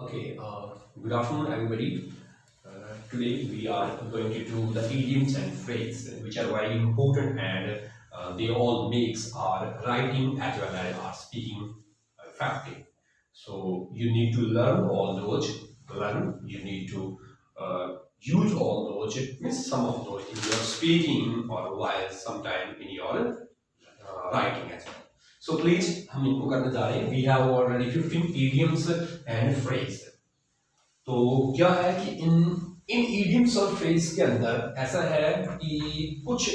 Okay, good afternoon, everybody. Today we are going to do the idioms and phrases, which are very important, and they all makes our writing as well as our speaking effective. So you need to learn all those. Learn. You need to use all those. It means some of those in your speaking or while sometime in your writing as well. So please हम इनको करने जा रहे हैं. We have already 15 idioms and phrases. तो क्या है कि इन इन idioms और phrase के अंदर ऐसा है कि कुछ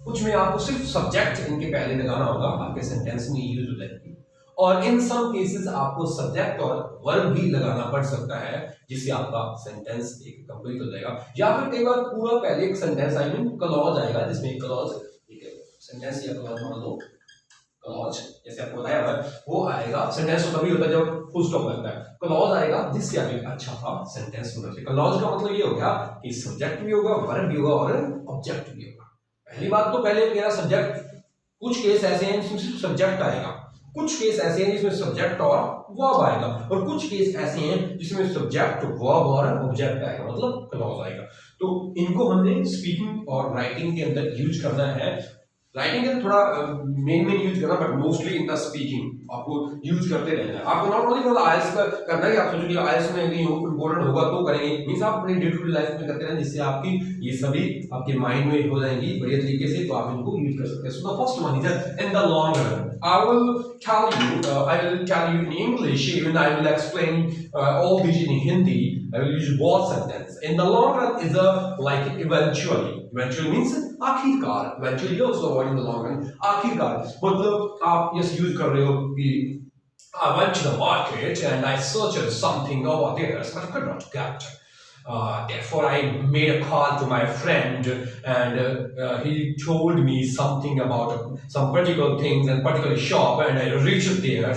कुछ में आपको सिर्फ सब्जेक्ट इनके पहले लगाना होगा, आपके सेंटेंस में यूज हो जाएगी, और इन सम केसेस आपको सब्जेक्ट और वर्ब भी लगाना पड़ सकता है, जिससे आपका सेंटेंस एक कंप्लीट हो जाएगा। या फिर कई बार पूरा पहले एक सेंटेंस आई मीन क्लॉज आएगा, जिसमें क्लॉज सेंटेंस या क्लॉज मान लो क्लॉज जैसे आपको बताया है वो आएगा। सेंटेंस तो तभी होता है जब फुल स्टॉप लगता है, क्लॉज आएगा जिससे आप एक अच्छा सा सेंटेंस बना सकते। क्लॉज का मतलब ये हो गया कि सब्जेक्ट भी होगा, वर्ब भी होगा और ऑब्जेक्ट भी होगा। पहली बात तो पहले मेरा सब्जेक्ट, कुछ केस ऐसे हैं जिसमें सिर्फ सब्जेक्ट आएगा, कुछ केस ऐसे हैं जिसमें सब्जेक्ट और वर्ब आएगा, और कुछ केस ऐसे हैं जिसमें सब्जेक्ट वर्ब और ऑब्जेक्ट आएगा, मतलब क्लॉज आएगा। तो इनको हमने स्पीकिंग और राइटिंग के अंदर यूज करना है। राइटिंग के थोड़ा मेन यूज करना, but mostly in the speaking आपको यूज करते रहना है। आपको नॉट ओनली फॉर आईएलटीएस का करना है कि आप सोचो कि आईएलटीएस में कहीं इंपॉर्टेंट होगा तो करेंगे, मींस आप अपनी डे टू डे लाइफ में करते रहें, जिससे आपकी ये सभी आपके माइंड में हो जाएंगी बढ़िया तरीके से, तो आप इनको यूज कर सकते हैं। So the first one is in the long run. I will tell you in English, even I will explain all these in Hindi. I will use both sentences. In the long run is a like eventually. Eventually means आखिरकार. Eventually also avoid in the long run. आखिरकार मतलब आप yes use कर रहे हो कि I went to the market and I searched something over there, but I could not get. Therefore, I made a call to my friend, and he told me something about some particular things and particular shop, and I reached there,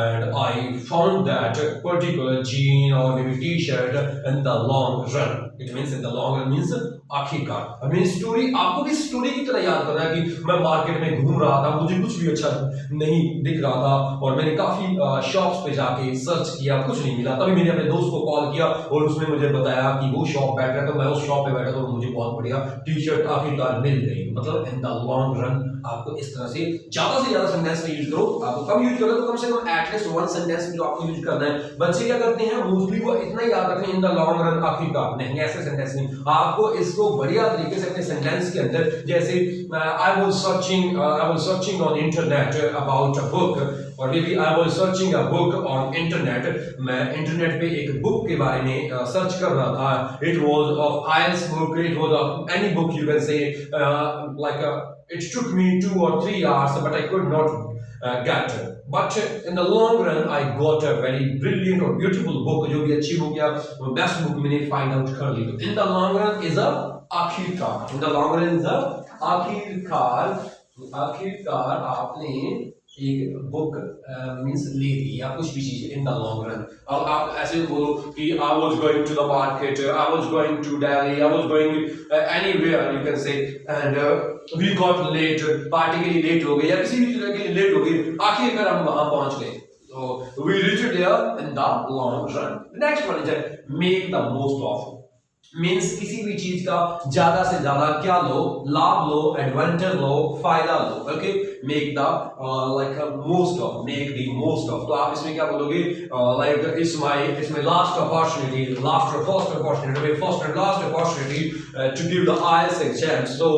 and I found that particular jean or maybe t-shirt in the long run. It means in the long run means आखिरकार। अब मेरी story आपको भी story की तरह याद करना है कि मैं मार्केट में घूम रहा था, मुझे कुछ भी अच्छा नहीं दिख रहा था, और मैंने काफी शॉप्स पे जाके सर्च किया, कुछ नहीं मिला। तभी मैंने अपने दोस्त को कॉल किया और उसने मुझे बताया कि वो शॉप बैठ रहा था, मैं उस शॉप पे बैठा था और मुझे बहुत बढ़िया टी शर्ट आखिरकार मिल गई। मतलब इन द लॉन्ग रन आपको इस तरह से ज्यादा सेंटेंस में यूज करो। आपको कम यूज करो तो कम से कम एटलीस्ट वन सेंटेंस में जो आपको यूज करना है। बच्चे क्या करते हैं, मोस्टली वो इतना याद रखते हैं इन द लॉन्ग रन आखिरकार, नहीं ऐसे सेंटेंस नहीं। आपको इसको बढ़िया तरीके से अपने सेंटेंस के अंदर, जैसे I was searching on internet about a book, और maybe I was searching a book on internet, मैं इंटरनेट पे एक बुक के बारे में सर्च कर रहा था। It was of IELTS book, it was of any book you can से, like it took me 2 or 3 hours, but I could not get it. But in the long run, I got a very brilliant or beautiful book. जो भी अच्छी book या best book मैंने find out कर ली। तो in the long run is a आखिरकार। In the long run is a आखिरकार। आखिरकार आपने एक बुक मींस ले ली या कुछ भी चीज इन द लॉन्ग रन। अब आप ऐसे बोलो कि I was going to the market, I was going to Delhi, I was going anywhere you can say, and we got late, party के लिए लेट हो गए या किसी भी तरह के लिए लेट हो गई, आखिरकार हम वहां पहुंच गए। So we reached there in the long run. The next one is make the most of. Means किसी भी चीज का ज्यादा से ज्यादा क्या लो, लाभ लो, एडवांटेज लो, फायदा लो। Okay, make the like most of, make the most of. तो आप इसमें क्या बोलोगे, like it's my last opportunity, last और first opportunity, first and last opportunity to give the IELTS exam, so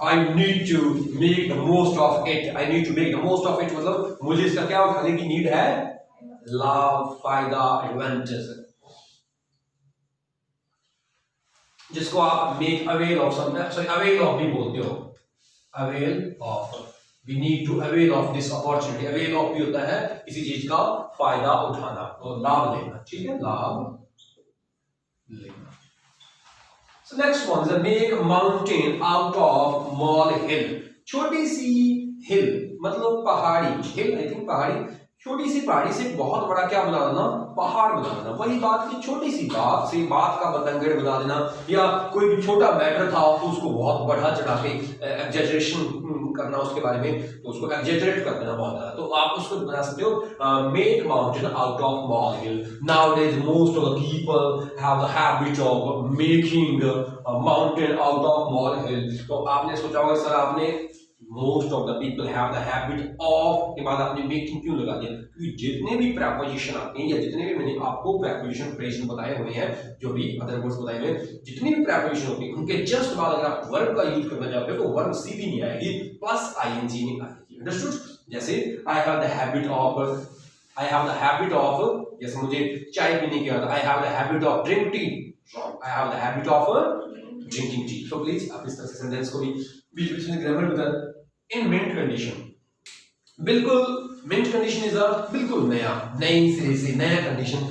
I need to make the most of it. I need to make the most of it मतलब मुझे इसका क्या उठाने की need है, लाभ, फायदा, एडवांटेज, जिसको आप make avail of sorry avail of भी बोलते हो। Avail of, we need to avail of this opportunity. Avail of भी होता है किसी चीज का फायदा उठाना, तो लाभ लेना, ठीक है, लाभ लेना। So next one is make mountain out of small hill. छोटी सी हिल मतलब पहाड़ी, हिल आई थिंक पहाड़ी, छोटी सी पहाड़ी से एक बहुत बड़ा क्या बना देना, पहाड़ बना देना। वही बात की छोटी सी बात से बात का बतंगड़ बना देना, या कोई भी छोटा मैटर था तो उसको बहुत बढ़ा चढ़ा के एग्जेजरेशन करना उसके बारे में, तो उसको एग्जेजरेट कर देना बहुत ज्यादा। तो आप उसको बना सकते हो make mountain out of mole. Nowadays most of the people have the habit of making mountain out of molehill. तो आपने सोचा होगा सर आपने most of the people have the habit of के बाद आपने मेकिंग क्यों लगा दिया, क्योंकि जितने भी प्रेपोजिशन आते हैं या जितने भी मैंने आपको प्रेपोजिशन फ्रेज बताए हुए हैं, जो भी अदर वर्ड्स बताए हुए हैं, जितनी भी प्रेपोजिशन होती है उनके जस्ट बाद अगर आप वर्ब का यूज करना चाहते हो तो वर्ब सीधी नहीं आएगी, प्लस आईएनजी नहीं आएगी। अंडरस्टूड? जैसे I have the habit of, जैसे मुझे चाय पीने की आदत, I have the habit of drink tea, I have the habit of drinking tea. तो प्लीज आप इस तरह से सेंटेंस को भी बीच बीच में ग्रामर बता। इन मिंट कंडीशन, बिल्कुल मिंट कंडीशन इज अ बिल्कुल नया, नई सिरे से नया कंडीशन,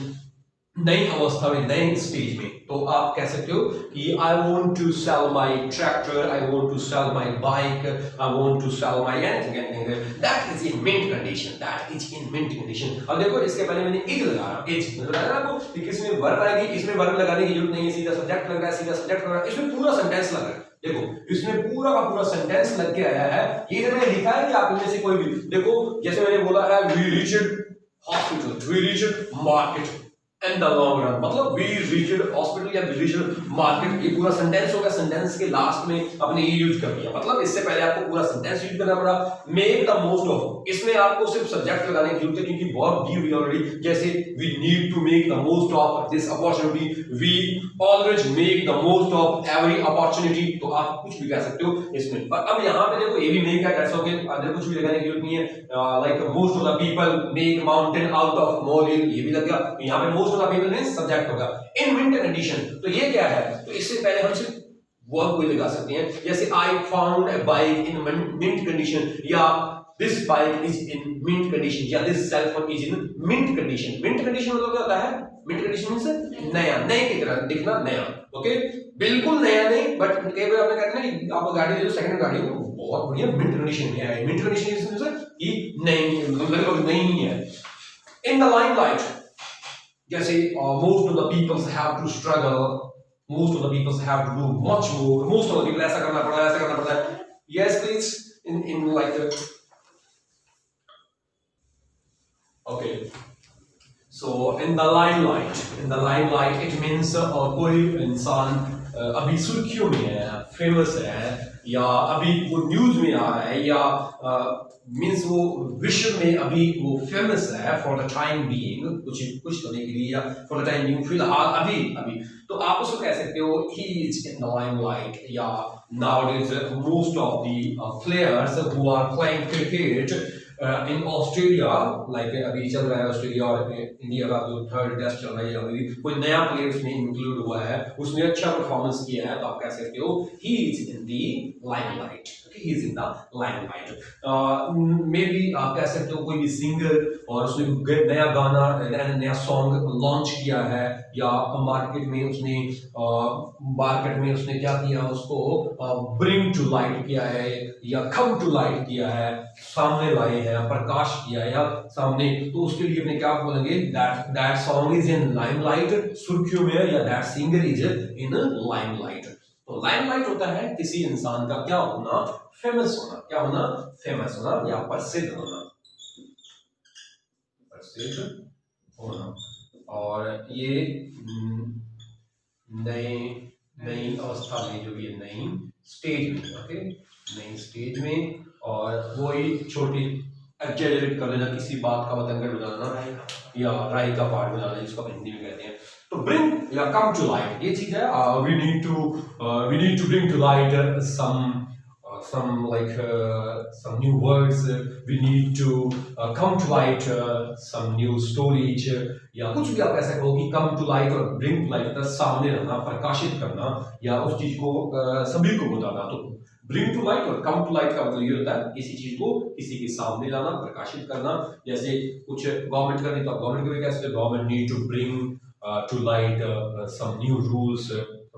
नई अवस्था में, नए स्टेज में। तो आप कह सकते हो कि I want to sell my tractor, I want to sell my bike, I want to sell my anything, that is in mint condition, that is in mint condition. अब देखो इसके पहले मैंने इज लगाया, इज नजर आ रहा है आपको कि किसमें वर्ब आएगी, इसमें वर्ब लगाने की जरूरत नहीं है, सीधा सब्जेक्ट लग रहा है, सीधा सब्जेक्ट लग रहा है, इसमें पूरा सेंटेंस लग रहा है। देखो इसमें पूरा का पूरा सेंटेंस लग के आया है। ये मैंने लिखा है कि आप इनमें से कोई भी देखो, जैसे मैंने बोला है we reached hospital, we reached market in the long run, मतलब वी रीच्ड हॉस्पिटल या वी रीच्ड मार्केट, ये पूरा सेंटेंस होगा। सेंटेंस के लास्ट में आपने ये यूज कर दिया, मतलब इससे पहले आपको पूरा सेंटेंस यूज करना पड़ा। मेक द मोस्ट ऑफ, इसमें आपको सिर्फ सब्जेक्ट लगाने की जरूरत है क्योंकि वर्ब दी हुई ऑलरेडी। जैसे we need to make the most of this opportunity, we always make the most of every opportunity. तो आप कुछ भी कह सकते हो इसमें। पर अब यहाँ पे देखो ये भी मेक है, दैट्स ओके, अंदर कुछ भी लगाने की जरूरत नहीं है। Like most of the people make mountain out of molehill, ये भी लग गया। यहाँ पे मोस्ट ऑफ द पीपल में सब्जेक्ट होगा। इन मिंट कंडीशन, तो ये क्या है, तो इससे पहले हम सिर्फ वर्ब को लगा सकते हैं। जैसे I found a bike in mint condition, या this bike is in mint condition, या this cell phone is in mint condition. Mint condition मतलब क्या होता है, मिंट कंडीशन मींस नया, नए की तरह दिखना, नया। ओके, बिल्कुल नया नहीं, बट कई बार आपने कहते हैं ना आप गाड़ी ले लो, सेकंड गाड़ी हो बहुत बढ़िया मिंट कंडीशन में है। मिंट कंडीशन इज कि नई, मतलब नई नहीं है। इन द लाइमलाइट, जैसे most of the peoples have to struggle, most of the peoples have to do much more, most of the people ऐसा करना पड़ता है, ऐसा करना पड़ता है। Yes please, in like okay, so in the limelight it means कोई इंसान अभी सुर्खियों में है, फेमस है, या अभी वो न्यूज में आ रहा है, या मींस वो विश्व में अभी वो फेमस है फॉर द टाइम बीइंग, कुछ होने के लिए, या फॉर द टाइम बीइंग, फिलहाल अभी। तो आप उसको कह सकते हो he is in the limelight, या nowadays most of the players who are playing cricket in Australia, like अभी चल रहा है ऑस्ट्रेलिया और इंडिया का जो थर्ड टेस्ट चल रहा है, अभी कोई नया प्लेयर उसमें इंक्लूड हुआ है, उसने अच्छा परफॉर्मेंस किया है, तो आप कह सकते हो he is in the limelight, he is in the limelight. May be आप कह सकते हो कोई भी सिंगर और उसने नया गाना, नया सॉन्ग लॉन्च किया है, या मार्केट में उसने क्या किया, उसको ब्रिंग टू लाइट किया है, या कम टू लाइट किया है, सामने लाए हैं, प्रकाश किया है या सामने, तो उसके लिए अपने क्या बोलेंगे, that song is in limelight, सुर्खियों में, या that singer is in limelight. तो लाइमलाइट होता है किसी इंसान का क्या होना, फेमस होना, क्या होना, फेमस होना या प्रसिद्ध होना, प्रसिद्ध होना। और ये नई अवस्था में, जो भी है नई स्टेज में, ओके, नई स्टेज में, और वही छोटी एक्जेजरेट कर लेना, किसी बात का बतंगड़ बनाना, या राय का पार्ट बनाना, जिसको हिंदी में कहते हैं। तो ब्रिंग या कम टू लाइट, ये चीज है। We need to bring to light some new words, we need to come to light some new stories, या कुछ भी आप ऐसा कहो कि come to light और bring to light होता है सामने रखना, प्रकाशित करना, या उस चीज को सभी को बताना। तो bring to light और come to light का मतलब ये होता है किसी चीज को किसी के सामने लाना, प्रकाशित करना। जैसे कुछ गवर्नमेंट करनी, तो गवर्नमेंट को भी कह सकते हैं government need to bring to light some new rules,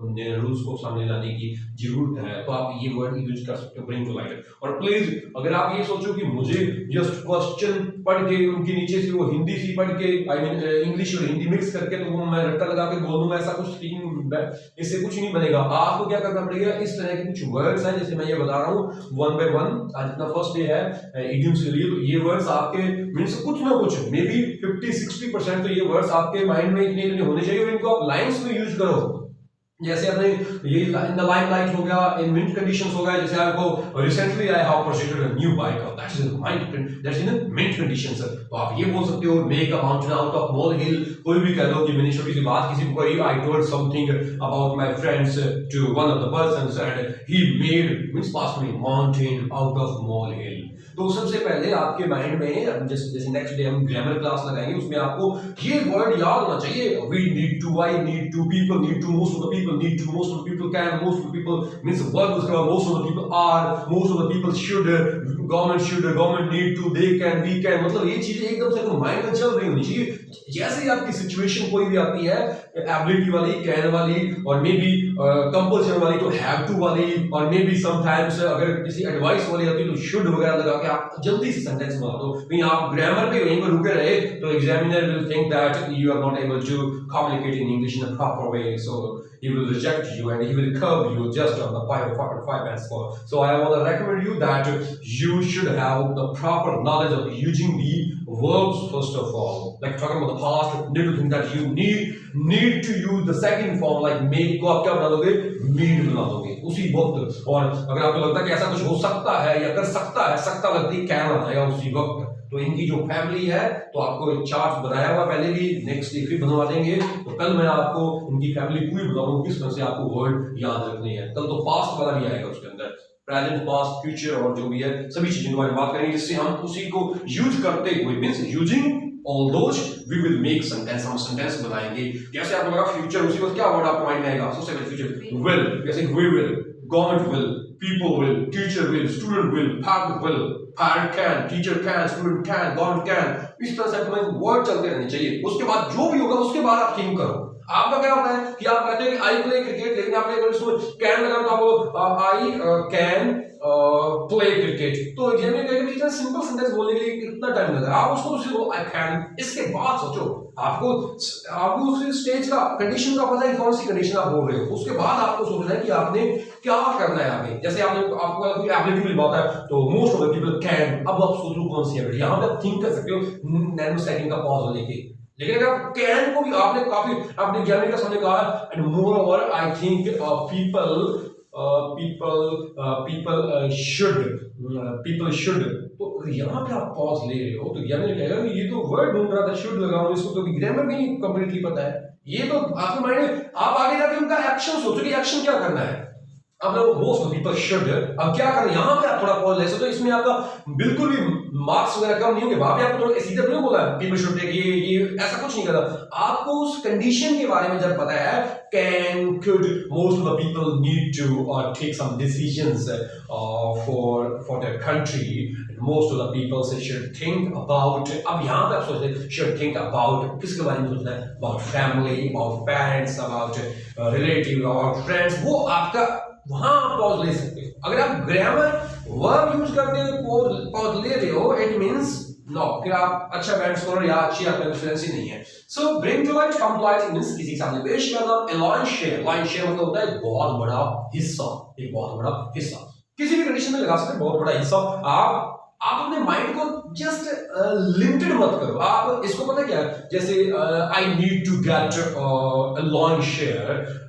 नए रूल्स को सामने लाने की जरूरत है, तो आप ये वर्ड यूज कर सकते हो, ब्रिंग टू लाइट। और प्लीज अगर आप ये सोचो कि मुझे जस्ट क्वेश्चन पढ़ के उनके नीचे से वो हिंदी सी पढ़ के आई मीन इंग्लिश और हिंदी मिक्स करके तो वो मैं रट्टा लगा के बोल दूंगा, ऐसा कुछ स्पीकिंग इससे कुछ नहीं बनेगा। आपको क्या करना पड़ेगा, इस तरह के कुछ वर्ड्स हैं जैसे मैं ये बता रहा हूँ वन बाय वन। आज अपना फर्स्ट डे है इडियम्स के लिए, तो ये वर्ड्स आपके मीन्स कुछ ना कुछ मे बी 50-60% तो ये वर्ड्स आपके माइंड में इतने होने चाहिए और इनको आप लाइंस में यूज करो। जैसे आपने ये इन द लाइमलाइट हो गया, इन मिंट कंडीशंस हो गया, जैसे आपको recently I have purchased a new bike, that's in mind, that's in mint conditions. तो आप ये बोल सकते हो make a mountain out of मोल हिल। कोई भी कह लो कि मैंने छोटी सी बात किसी को कही, I told something about my friends to one of the persons and he made means past में mountain out of mole hill. तो सबसे पहले आपके माइंड में जैसे नेक्स्ट डे हम ग्रामर क्लास लगाएंगे, उसमें आपको ये वर्ड याद होना चाहिए। We need to, I need to, people need to, most of the people need to, most of the people can, most of the people means verb उसका most of the people are, most of the people should, government should, government need to, they can, we can. मतलब ये चीजें एकदम से mind में चल रही होनी चाहिए। जैसे ही आपकी सिचुएशन कोई भी आती है एबिलिटी वाली, कैन वाली और मे बी कंपल्सन वाली तो हैव टू वाली, और मे बी समटाइम्स अगर किसी एडवाइस वाली आती है तो शुड वगैरह लगा के आप जल्दी से सेंटेंस बना दो। कहीं आप ग्रामर पे वहीं पर रुके रहे तो examiner will think that you are not able to communicate in English in a proper way, so he will reject you and he will curb you just on the five band score. So I want to recommend you that you should have the proper knowledge of using the verbs first of all. Like talking about the past, you need to think that you need to use the second form like make को आप क्या बना दोगे, need बना दोगे उसी वक्त। और अगर आपको लगता है कि ऐसा कुछ हो सकता है या कर सकता है, सकता लगती can आएगा उसी वक्त। तो इनकी जो फैमिली है तो आपको एक चार्ट बनाया हुआ पहले भी, नेक्स्ट डे फिर बनवा देंगे। तो कल मैं आपको इनकी फैमिली पूरी बताऊंगा किस तरह से आपको वर्ड याद रखने हैं। कल तो पास्ट वाला भी आएगा उसके अंदर, प्रेजेंट, पास्ट, फ्यूचर और जो भी है सभी चीजें के बारे में बात करेंगे, जिससे हम उसी को यूज करते हुए means using all those we will make sentence, हम सेंटेंस बनाएंगे। जैसे आपको लगा फ्यूचर, उसी वक्त क्या वर्ड आपको माइंड में आएगा सबसे पहले फ्यूचर, विल, जैसे we will, government will, people will, teacher will, student will, parent will, parent can, teacher can, student can, government can। इस तरह से हमें वर्ड चलते रहने चाहिए। उसके बाद जो भी होगा उसके बाद आप थिंक करो। आपका क्या होता है कि आप कहते हैं कि आई प्ले क्रिकेट, लेकिन आपने अगर इसमें कैन लगा तो आप आई कैन प्ले क्रिकेट, तो एग्जामिनर कहेगा इतना सिंपल सेंटेंस बोलने के लिए कितना टाइम लगा, आप उसको उसी को आई कैन, इसके बाद सोचो। आपको उस स्टेज का कंडीशन का पता है कौन सी कंडीशन आप बोल रहे हो, उसके बाद आपको सोचना है कि आपने क्या करना है आगे। जैसे आपको एबिलिटी मिल पाता है तो most of the people can, अब आप सोचो कौन सी एबिलिटी, यहाँ पे आप थिंक कर सकते हो नैनो सेकंड का पॉज लेके। लेकिन अगर आप कैन को भी आपने काफी अपने एग्जामिनर के सामने कहा and more over I think people should, तो यहाँ पे आप पॉज ले रहे हो तो एग्जामिनर कहेगा कि ये तो वर्ड ढूंढ रहा था शुड लगाऊं, इसको तो ग्रामर भी नहीं कंप्लीटली पता है। ये तो आपके माइंड में, आप आगे जाके उनका एक्शन सोचो कि एक्शन क्या करना है। अब मोस्ट पीपल शुड, अब क्या करें, यहाँ पे आप थोड़ा पॉज ले सकते हो, इसमें आपका बिल्कुल भी मार्क्स वगैरह कम नहीं होंगे। वहां पे आपको थोड़ा सीधा नहीं बोला पीपल शुड टेक, ये ऐसा कुछ नहीं करना। आपको उस कंडीशन के बारे में जब पता है, can, could, most of the people need to take some decisions for their country, most of the people से शुड थिंक अबाउट। अब यहाँ पे आप सोचते हैं शुड थिंक अबाउट, किसके बारे में सोचना है, about family, about parents, about relative, about friends. वो आपका वहां आप पॉज ले सकते हो। अगर आप ग्रामर वर्ब यूज करते हुए पॉज ले रहे हो, इट मींस नो, फिर आप अच्छा बैंड स्कोरर या अच्छी आपकी फ्लुएंसी नहीं है। सो ब्रिंग टू लाइट, कंप्लाइट मींस किसी के सामने पेश करना। लाइन शेयर, लाइन शेयर मतलब होता है बहुत बड़ा हिस्सा, एक बहुत बड़ा हिस्सा, किसी भी कंडीशन में लगा सकते हैं बहुत बड़ा हिस्सा। आप अपने माइंड को जस्ट लिमिटेड मत करो। आप इसको पता क्या है, जैसे I need to get a lion's share,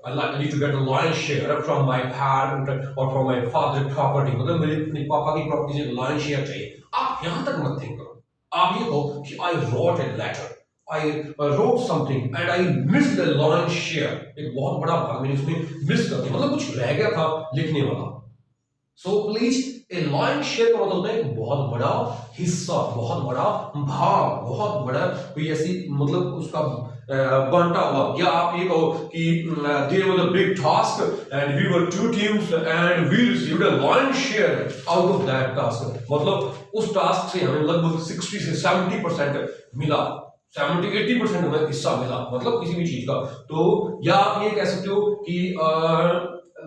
I need to get a lion's share from my parent or from my father property, मतलब मेरे अपने पापा की प्रॉपर्टी से लॉयन शेयर चाहिए। आप यहाँ तक मत थिंक करो, आप ये कहो कि I wrote a letter, I wrote something and I missed the lion's share। एक बहुत बड़ा भाग मैंने इसमें मिस कर दिया, मतलब कुछ रह गया था लिखने वाला। So please, a lion's share का मतलब होता है एक बहुत बड़ा हिस्सा, बहुत बड़ा भाग, बहुत बड़ा कोई ऐसी मतलब उसका बंटा हुआ। या आप ये कहो कि there was a big task and we were two teams and we received a lion's share out of that task, मतलब उस टास्क से हमें लगभग 60 से 70% मिला, 70-80% हमें हिस्सा मिला, मतलब किसी भी चीज का। तो या आप ये कह सकते हो कि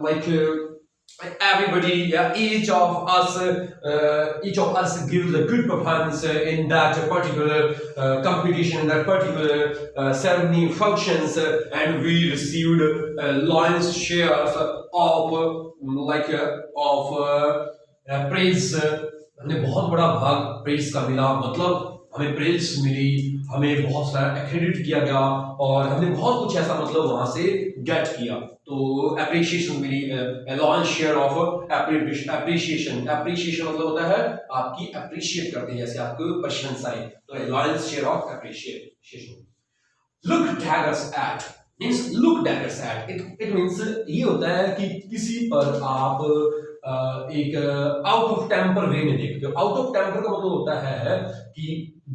like everybody, yeah, each of us gives a good performance in that particular competition, in that particular ceremony functions, and we received lion's share of praise. हमने बहुत बड़ा भाग प्रेस का मिला, मतलब हमें प्रेस मिली, हमें बहुत सारा एक्रेडिट किया गया और हमने बहुत कुछ ऐसा मतलब वहां से गेट किया, तो अप्रिशिएशन मिली, lion's share of appreciation. Appreciation मतलब होता है आपकी अप्रिशिएट करते हैं, जैसे आपको प्रशंसा है, तो launch share of appreciation. Look daggers at means look daggers at it means ये होता है कि किसी पर आप एक आउट ऑफ टेम्पर वे में देखते हो। आउट ऑफ टेम्पर का मतलब होता है कि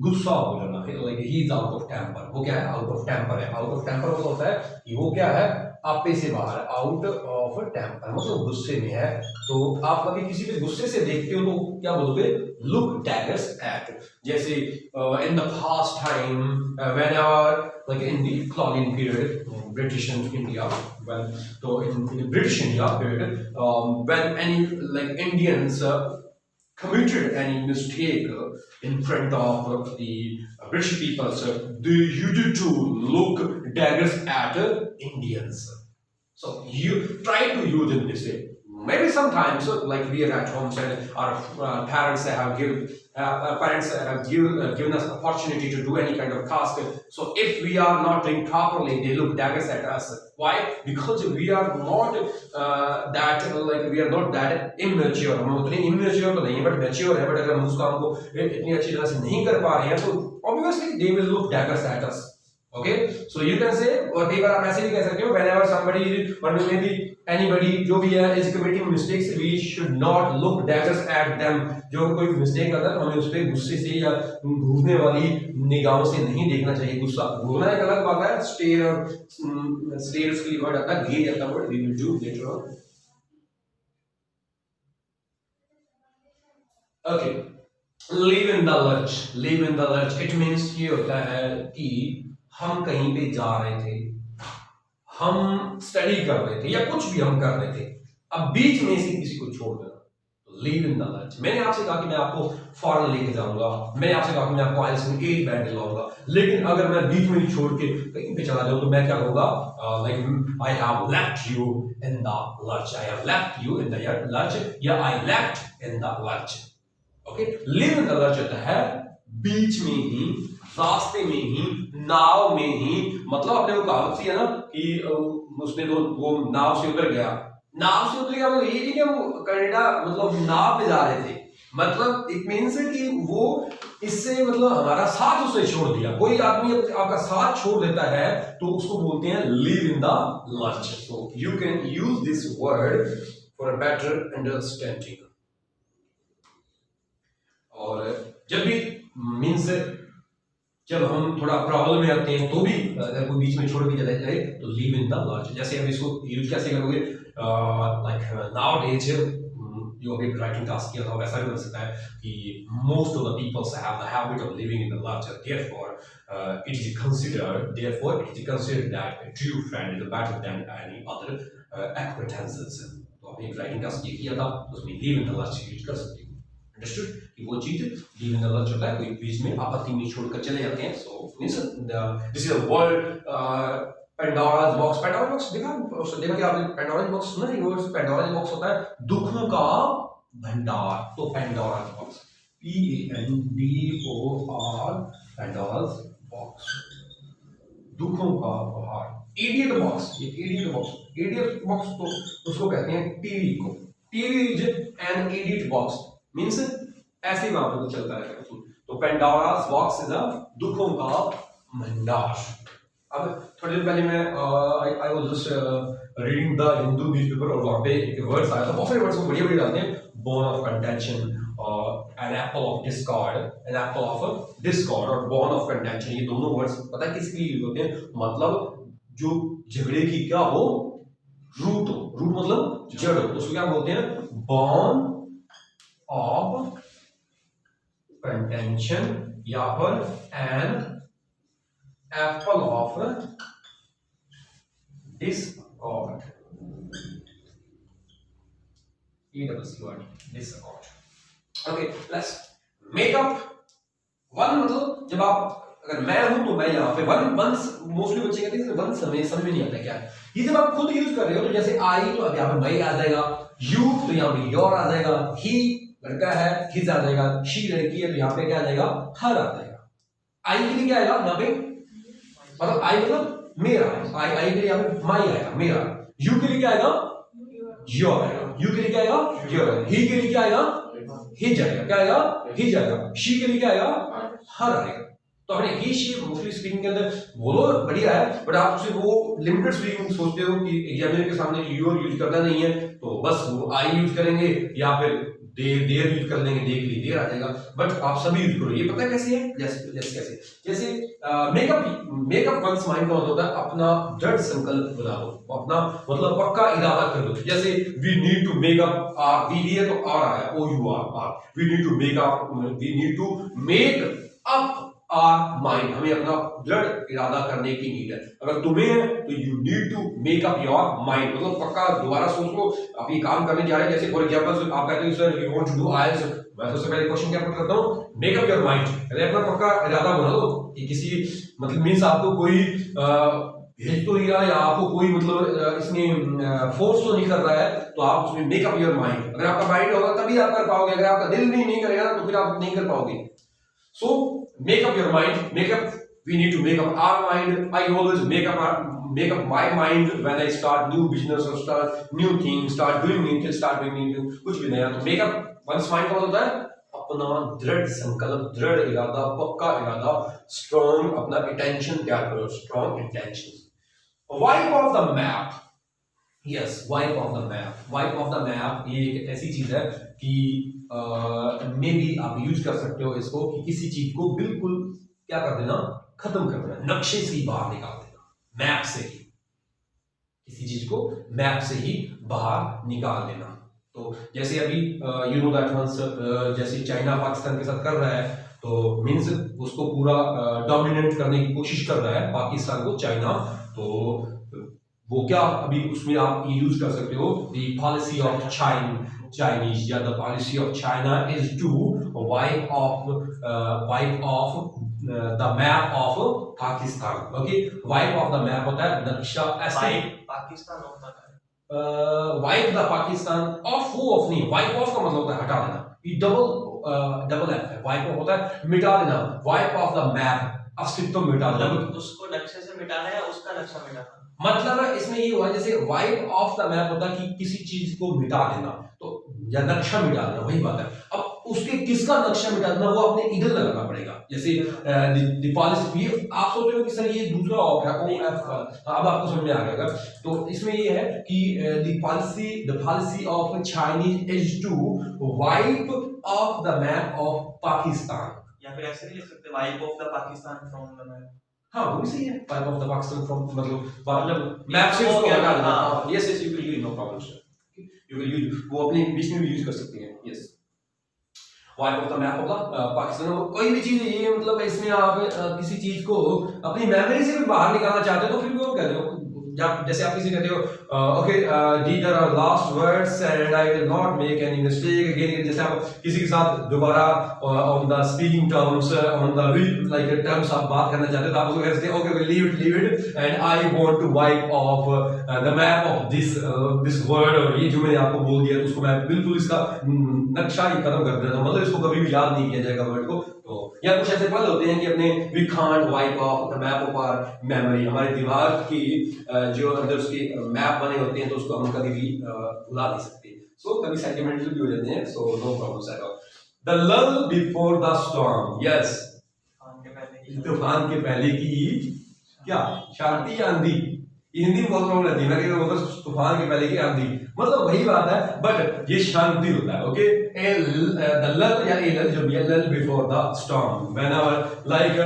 गुस्सा हो जाना है, like he is out of temper. वो क्या है? आउट ऑफ टेम्पर है। आउट ऑफ टेम्पर मतलब होता है कि वो क्या है? आपे से बाहर, आउट ऑफ टेम्पर मतलब गुस्से में है। तो आप कभी किसी पे गुस्से से देखते हो तो क्या बोलोगे? Look daggers at। जैसे in the past time whenever like in the colonial period, British and India, when so in the British India period, when any like Indians committed any mistake in front of the British people, so they used to look daggers at Indians. So you try to use it this way. Maybe sometimes, like we are at home, and our parents have given us opportunity to do any kind of task. So if we are not doing properly, they look daggers at us. Why? Because we are not we are not that immature. हम उतने immature तो नहीं है, but mature है. But अगर हम उस काम को इतनी अच्छी तरह से नहीं कर पा रहे हैं, तो obviously they will look daggers at us. Okay, so you can say, और कई बार आप ऐसे भी कह सकते हो, whenever somebody or maybe anybody जो भी है is committing mistakes, we should not look daggers at them. जो कोई मिस्टेक करता है तो हमें उस पर गुस्से से या घूरने वाली निगाहों से नहीं देखना चाहिए। गुस्सा घूरना एक अलग बात है, स्टेयर उसकी वर्ड आता है, गेज आता है word, we will do later on. Okay, live in the lurch. Live in the lurch, it means ये होता है कि हम कहीं पे जा रहे थे, हम स्टडी कर रहे थे या कुछ भी हम कर रहे थे, अब बीच में से किसी को छोड़ देना, लीव इन द लंच। मैंने आपसे कहा कि मैं आपको फॉरेन लेके जाऊंगा, मैंने आपसे कहा कि मैं आपको आईएलटीएस में 8 बैंड दिलाऊंगा, लेकिन अगर मैं बीच में ही छोड़ के कहीं पे चला जाऊं तो मैं क्या कहूंगा? Like I have left you in the lunch, I have left you in the lunch, या I left in the lunch. Okay, leave in the lunch होता है बीच में ही, रास्ते में ही, नाव में ही। मतलब अपने को कहावत सी है ना कि उसने तो वो नाव से उतर गया, नाव से उतर गया मतलब ये नहीं कि हम कनाडा मतलब नाव पे जा रहे थे, मतलब इट मीन्स कि वो इससे मतलब हमारा साथ उसने छोड़ दिया। कोई आदमी आपका साथ छोड़ देता है तो उसको बोलते हैं leave in the lunch. So you can use this word for a better understanding. और जब भी मीन्स जब हम थोड़ा प्रॉब्लम में आते हैं तो भी अगर कोई बीच में छोड़ के चले जाए तो लीव इन द लंच। जैसे अब इसको यूज कैसे करोगे? लाइक नाउ डेज जो अभी राइटिंग टास्क किया था वैसा भी बन सकता है कि most of the peoples have the habit of living in the lunch, therefore it is considered that a true friend is better than any other acquaintances। तो आपने एक राइटिंग टास्क ये किया था तो उसमें leave in the lunch use कर सकते हो। अंडरस्टूड कि वो चीज लीव इन द लंच होता है, कोई बीच में आपत्ति में छोड़कर चले जाते हैं। सो means this is a word Pandora's box. Pandora box देखा कि आपने पेंडोरा बॉक्स सुना है? वर्ड पेंडोरा बॉक्स होता है दुखों का भंडार। तो Pandora box, PANDOR, Pandora's box, दुखों का पहाड़। इडियट बॉक्स, ये इडियट बॉक्स तो उसको कहते हैं टीवी को। TV is an idiot box, means ऐसे ही वहां पर चलता है। तो पेंडोरास बॉक्स इज अ दुखों का भंडार। अब थोड़ी देर पहले मैं I was just reading the Hindu newspaper और वहां पे एक वर्ड्स आया था, बहुत सारे वर्ड्स को बढ़िया बढ़िया डालते हैं, bone of contention, an apple of discord, an apple of discord और बोन ऑफ कंटेंशन, ये दोनों वर्ड्स पता है किसके लिए यूज होते हैं? मतलब जो झगड़े की क्या हो, रूट हो, रूट मतलब जड़ हो, उसको क्या बोलते हैं? बोन ऑफ कंटेंशन या फिर an apple of discord. ACCORD discord. Okay, let's make up one मतलब जब आप अगर मैं हूं तो मैं यहाँ पे वन वन मोस्टली बच्चे कहते हैं वन समय समझ में नहीं आता क्या है ये जब आप खुद यूज कर रहे हो तो जैसे आई तो अब यहाँ पे मई आ जाएगा यू तो यहाँ पे योर आ जाएगा ही लड़का है हिज आ जाएगा शी लड़की है तो यहाँ पे क्या आ जाएगा हर आ जाएगा आई के लिए क्या आएगा यहाँ पे मतलब आई मतलब मेरा आई के लिए यहाँ पे माई आएगा मेरा यू के लिए क्या आएगा योर आएगा यू के लिए क्या आएगा योर ही के लिए क्या आएगा हिज आएगा क्या आएगा हिज आएगा शी के लिए क्या आएगा हर आएगा तो हमने ही शी मोस्टली स्पीकिंग के अंदर बोलो बढ़िया है बट आप उसे वो लिमिटेड स्पीकिंग सोचते हो कि एग्जामिनर के सामने योर यूज करना नहीं है तो बस वो आई यूज करेंगे या फिर देर यूज कर लेंगे दे के लिए देर आ जाएगा बट आप सभी यूज करो ये पता है कैसे है जैसे मेकअप वंस माइंड का मतलब होता है अपना दृढ़ संकल्प बना लो अपना मतलब पक्का इरादा कर लो जैसे we need to make up we है तो आर आया O U R we need to make up our mind हमें अपना दृढ़ इरादा करने की नीड है अगर तुम्हें है तो you need to make up your mind मतलब पक्का दोबारा सोच लो आप ये काम करने जा रहे हैं जैसे फॉर एग्जांपल आप कहते हैं sir you want to do IELTS मैं सबसे पहले क्वेश्चन क्या पुट करता हूं मेक अप योर माइंड पहले अपना पक्का इरादा बना लो कि किसी मतलब मींस आपको कोई भेज तो नहीं रहा या आपको कोई मतलब इसमें फोर्स तो नहीं कर रहा है तो आप उसमें मेक अप योर माइंड अगर आपका माइंड होगा तभी आप कर पाओगे अगर आपका दिल नहीं करेगा तो फिर आप नहीं कर पाओगे So make up your mind. We need to make up our mind. I always make up my mind when I start new business or start new things, start doing new कुछ भी नया तो make up one's mind का मतलब होता है अपना दृढ़ संकल्प दृढ़ इरादा पक्का इरादा strong अपना intention तैयार करो strong intention. Wipe off the map. Yes, wipe off the map. Wipe off the map ये एक ऐसी चीज है कि मे बी आप यूज कर सकते हो इसको कि किसी चीज को बिल्कुल क्या कर देना खत्म कर देना नक्शे से ही बाहर निकाल देना मैप से ही किसी चीज को मैप से ही बाहर निकाल देना तो जैसे अभी यू नो दैट वंस जैसे चाइना पाकिस्तान के साथ कर रहा है तो मींस उसको पूरा डोमिनेट करने की कोशिश कर रहा है पाकिस्तान को चाइना तो वो क्या अभी उसमें आप यूज कर सकते हो द पॉलिसी ऑफ Chinese या the policy of China is to wipe off the map of Pakistan. Okay, wipe off the map होता है नक्शा ऐसे पाकिस्तान होता है wipe the Pakistan off वो off नहीं wipe off का मतलब होता है हटा देना ये डबल एफ है wipe off होता है मिटा देना wipe off the map अस्तित्व मिटा देना उसको नक्शे से मिटाना है उसका नक्शा मिटाना मतलब इसमें ये हुआ जैसे वाइप ऑफ द मैप होता है कि किसी चीज को मिटा देना तो या नक्शा मिटा देना वही बात है अब उसके किसका नक्शा मिटा देना वो अपने इधर लगाना पड़ेगा जैसे द पॉलिसी आप सोच रहे हो कि सर ये दूसरा ऑफ है ओ एफ अब आपको समझ में आ गया तो इसमें ये है कि the policy of Chinese is to wipe off the map of Pakistan या फिर ऐसे भी लिख सकते हैं wipe off the Pakistan from the map हाँ वो भी सही है wipe off the Pakistan from मतलब मैप से उसको हटा देना yes yes you will use no problem sir you will use वो अपने बीच में भी यूज कर सकते हैं yes wipe off the map of the Pakistan कोई भी चीज ये मतलब इसमें आप किसी चीज को अपनी मेमोरी से भी बाहर निकालना चाहते हो तो फिर वो कहते हो जैसे आप किसी कहते हो okay these are last words and I will not make any mistake again जैसे आप किसी के साथ दोबारा on the speaking terms on the like terms आप बात करना चाहते हो तो आप उसको कहते हैं okay leave it and I want to wipe off the map of this word और ये जो मैंने आपको बोल दिया तो उसको मैं बिल्कुल इसका नक्शा ही खत्म कर देता हूं मतलब इसको कभी भी याद नहीं किया जाएगा वर्ड को तो या कुछ ऐसे पल होते हैं कि अपने we can't wipe off the map of our memory हमारे दिमाग की जो अंदर उसके मैप बने होते हैं तो उसको हम कभी भी भुला नहीं सकते सो कभी सेंटिमेंटल भी हो जाते हैं so no problems at all the lull before the storm yes तूफान के पहले की क्या शांति या आंधी हिंदी में बहुत प्रॉब्लम रहती है मैं कहता हूं तूफान के पहले की आंधी मतलब वही बात है बट ये शांति होता है ओके द लल या लल जो भी लल before the storm whenever like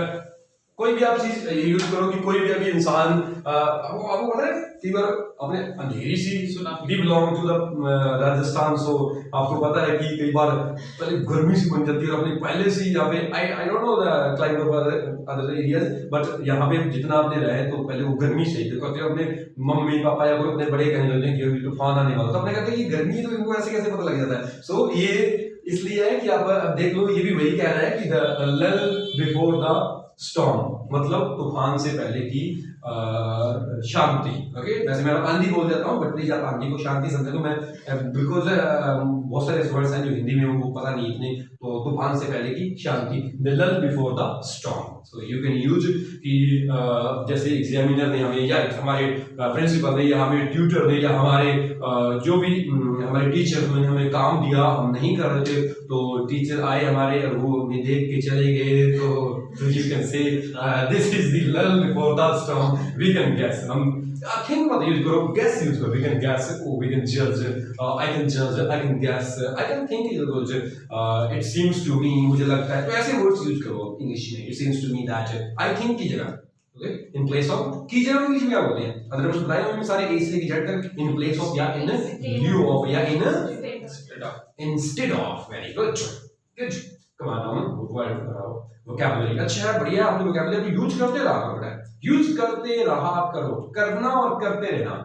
कोई भी आप चीज यूज करो कि कोई भी अभी इंसान आपको पता है कि बार अपने अंधेरी see we belong to the Rajasthan, so आपको पता है कि कई बार पहले गर्मी सी बन जाती है और अपने पहले से यहाँ पे I don't know the climate of other areas, but यहाँ पे जितना आपने रहे तो पहले वो गर्मी से देखो अपने मम्मी पापा या कोई अपने बड़े कहने लगते हैं कि अभी तूफान आने वाला, तो अपने कहते हैं कि गर्मी तो इनको ऐसे कैसे पता लग जाता है। सो ये इसलिए है कि आप देख लो, ये भी वही कह रहा है कि the lull before the storm, मतलब तूफान से पहले की शांति। ओके, वैसे मैं आंधी बोल जाता हूँ बट प्लीज आप आंधी को शांति समझे, तो मैं बिकॉज बहुत सारे वर्ड्स हैं जो हिंदी में वो पता नहीं इतने, तो तूफान से पहले की शांति, the lull before the storm. So you can use कि जैसे एग्जामिनर ने हमें या हमारे प्रिंसिपल ने या हमें ट्यूटर ने या हमारे जो भी हमारे टीचर ने हमें काम दिया, हम नहीं कर रहे थे तो टीचर आए हमारे और वो हमें देख के चले गए, तो यू कैन से this is the lull before the storm. We can guess, हम थिंक मत यूज करो, गेस यूज करो। We can guess, we can जज, आई कैन जज, I can guess, I can think, it seems to me, मुझे लगता है, तो ऐसे वर्ड्स यूज करो इंग्लिश में। It seems to me that, I think की जगह, ओके, इन प्लेस ऑफ की जगह इंग्लिश में क्या बोलते हैं, अगर हम बताएं में सारे ए से की जेड तक, इन प्लेस ऑफ या इन लिeu ऑफ या in instead of. Very good, good, come on word vocabulary. अच्छा है, बढ़िया, आपने वोकैबुलरी यूज करते रहा करो, बेटा यूज करते रहा करो, करना और करते रहना।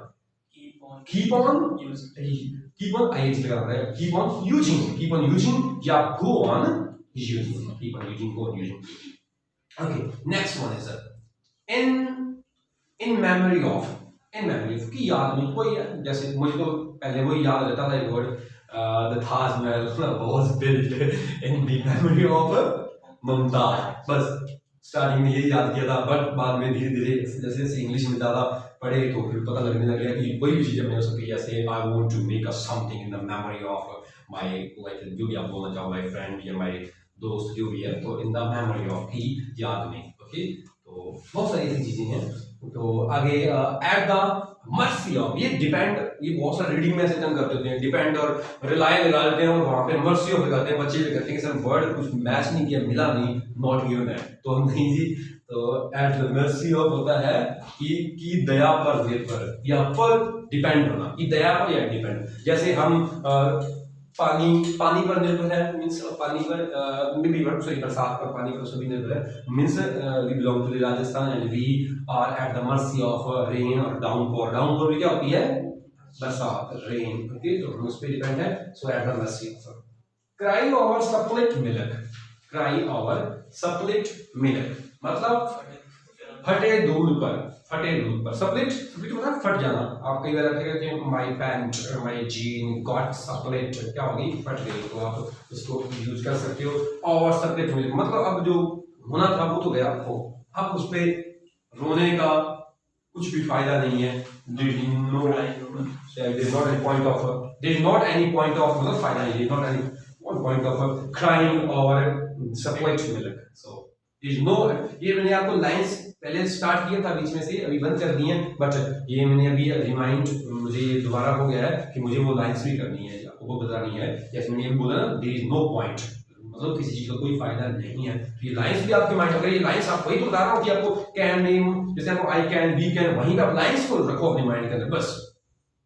Keep on using, keep on ING लगा रहा है, कीप ऑन यूजिंग या go on using, keep on using, go on using. Okay, next one is in memory of, in memory of की याद में कोई, जैसे मुझे तो पहले वही याद रहता था एक word, the Taj Mahal was built in the memory of Mumtaz, बस स्टार्टिंग में यही याद किया था, बट बाद में धीरे धीरे जैसे जैसे इंग्लिश में ज़्यादा पढ़े तो फिर पता लगने लग गया कि कोई भी चीज़ हमने हो सकती है, जैसे I want to make a something in the memory of my, like जो भी आप बोलना चाहो, माय फ्रेंड या माय दोस्त जो भी है, तो इन द मेमोरी ऑफ की याद में। ओके, तो बहुत सारी ऐसी चीज़ें हैं। तो आगे एट द मर्सी ऑफ, ये डिपेंड, ये बहुत सारे रीडिंग में ऐसे हम कर देते हैं, डिपेंड और रिलाय लगा देते हैं और वहाँ पे मर्सी ऑफ लगाते हैं, बच्चे भी कहते हैं कि सर वर्ड कुछ मैच नहीं किया, मिला नहीं, नॉट गिवन है, तो हम नहीं जी, तो एट द मर्सी ऑफ होता है कि दया पर निर्भर या पर डिपेंड होना, कि दया पर या डिपेंड। जैसे हम पानी पर निर्भर है, मींस पानी पर मे बी सॉरी बरसात पर, पानी पर सभी निर्भर है, means we belong to Rajasthan and we are at the mercy of rain और डाउनपोर। डाउनपोर भी क्या होती है, बरसात, रेन। ओके, तो हम उस पे डिपेंड है, so at the mercy of. Cry over split milk, cry over split milk मतलब फटे दूध पर, सप्लिट मतलब फट जाना। आप कई बार कहते हैं my pant, my gene got split, क्या होगी, फट गई, तो आप उसको यूज कर सकते हो। और सप्लिट मिल्क मतलब अब जो होना था वो तो गया, आपको अब उस पे रोने का कुछ भी फायदा नहीं है। there is not any point of मतलब फायदा नहीं, there is not any point of crying or split milk. so there is no, ये मैंने आपको लाइंस पहले स्टार्ट किया था, बीच में से अभी बंद कर दिए, बट ये मैंने अभी रिमाइंड, मुझे दोबारा हो गया है कि मुझे वो लाइंस भी करनी है, आपको वो बतानी है। जैसे मैंने ये बोला ना, देयर इज नो पॉइंट, मतलब किसी चीज का कोई फायदा नहीं है। ये लाइंस भी आपके माइंड, अगर ये लाइंस आप वही तो बता रहा हूँ कि आपको कैन नेम, जैसे आपको आई कैन, वी कैन, वहीं पे आप लाइंस को रखो अपने माइंड के अंदर बस।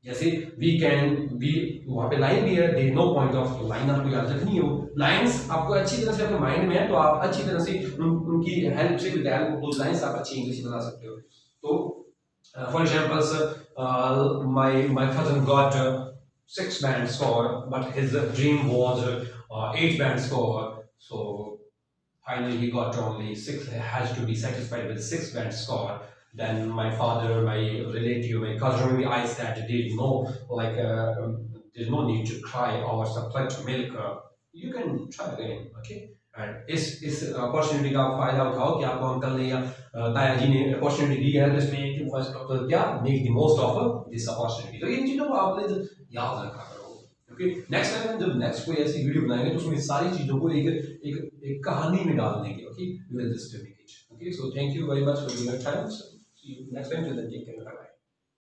जैसे वी कैन, वी वहाँ पे लाइन भी है, there no point of, line आपको याद रखनी है। वो लाइंस आपको अच्छी तरह से अपने माइंड में है, तो आप अच्छी तरह से उनकी हेल्प से, विद हेल्प ऑफ लाइंस आप अच्छी इंग्लिश बना सकते हो। तो for examples my cousin got 6 band score, but his dream was 8 band score, so finally he got only 6, has to be satisfied with 6 band score. Then my father, my relative, my cousin, maybe I said there's no there's no need to cry over supply milk. You can try again, okay? And इस opportunity का फायदा उठाओ कि आपको uncle ने या ताया जी ने अपॉर्चुनिटी दी है, तो इसमें फर्स्ट ऑफ क्या, make the most of this opportunity. तो इन चीजों को आपने याद रखा करो, ओके? नेक्स्ट टाइम जब नेक्स्ट कोई ऐसी वीडियो बनाएंगे तो उसमें सारी चीजों को एक कहानी में डाल देंगे, okay? We will just make it, okay? So thank you very much for your time, see you next time, till then take care, bye bye.